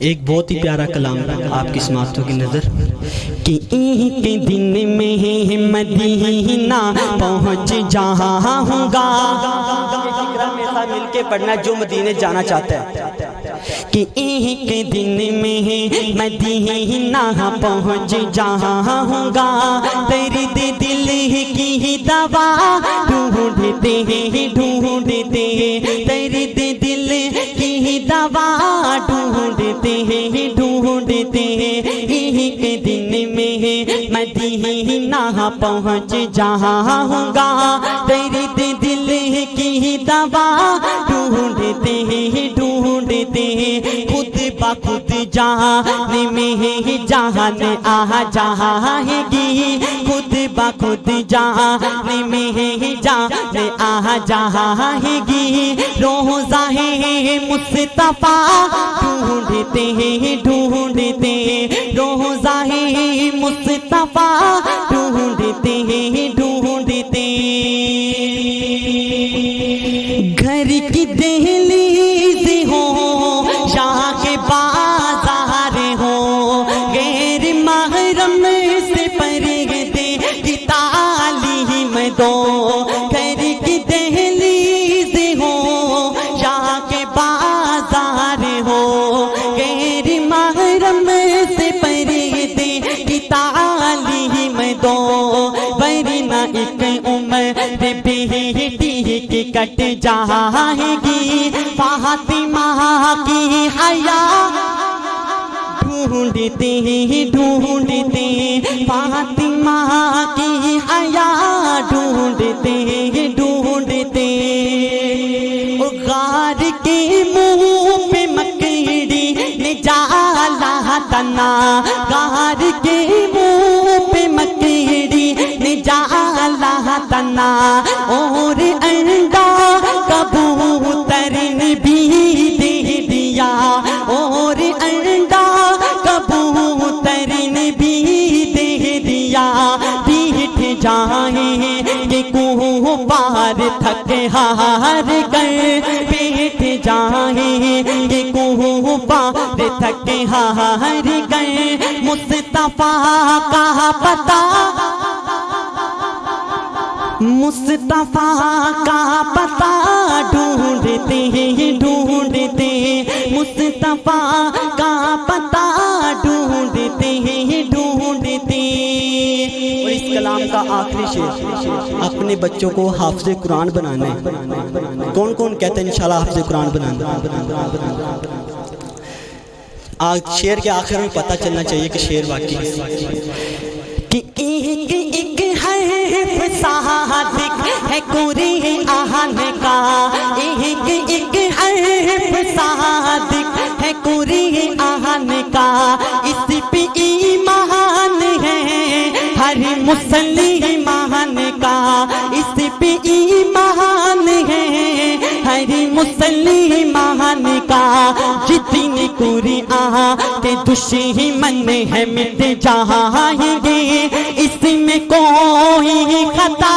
एक बहुत ही प्यारा कलाम आपकी समाअतों की नज़र कि एक दिन में मदीना पहुँच जाऊँगा। मिल के पढ़ना जो मदीने जाना चाहता है कि एक दिन में मदीना पहुँच जाऊँगा। दर्द दिल की दवा ढूंढते ढूंढते, दर्द दिल की दवा ढूंढते ढूंढते, एक दिन में मदीना पहुँच जाऊँगा। दर्द दिल की दवा ढूंढते ढूंढते, खुद ब खुद जान में जान आ जाएगी, खुद ब खुद जान में जान आ जाएगी। रोज़ा है मुस्तफा ढूंढते ढूंढते, रोज़ा है मुस्तफा ढूंढते ढूंढते। घर की दहलीज़ हो या के बाजार हो, गैर महरम से पर्दे की तालीम दो। घर की दहलीज़ हो या के बाजार हो, गैर महरम से पर्दे की तालीम दो। वरना एक उम्र बेटी की कट जाएगी। फातिमा की हया ढूंढते ढूंढते, फातिमा की हया ढूंढते ढूंढते। गार के मुंह पे मकड़ी ने जाला तना, गार के मुंह पे मकड़ी ने जाला तना। और अंडा कबूतर ने भी दे दिया, और अंडा कबूतर ने भी दे दिया। पीठ जाएंगे कुफार थक हार गए, पीठ जाएंगे कुफार थक हार गए। मुस्तफा का पता, मुस्तफा का पता ढूंढते ढूंढते, मुस्तफा का पता ढूंढते ढूंढते। और इस कलाम का आखिरी शेर अपने बच्चों को हाफिज़ कुरान बनाना है। कौन कौन कहते हैं इंशाल्लाह हाफिज़ कुरान बनाना? आज शेर के आखिर में पता चलना चाहिए कि शेर वाकई कि एक है सादिक है कुरान का, एक है सादिक है कुरान का। इस पे ईमान है हर मुसलमान का, इस पे ईमान है हर मुसलमान का। जितने कुरान के दुश्मन है मिट जाएंगे, इसमें कोई खता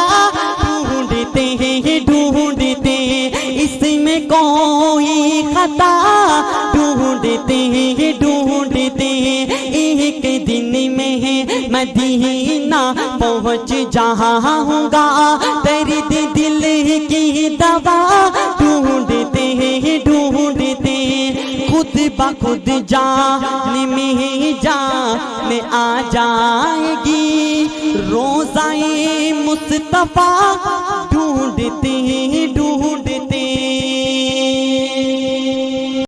ढूंढते ढूंढते, इसमें कोई खता ढूंढते ढूंढते। एक दिन में मदीना पहुँच जाऊँगा। दर्द दिल की दवा ढूंढते ढूंढते, खुद ब खुद जान में जान आ जाएगी। रोज़ाए मुस्तफा ढूंढते ढूंढते।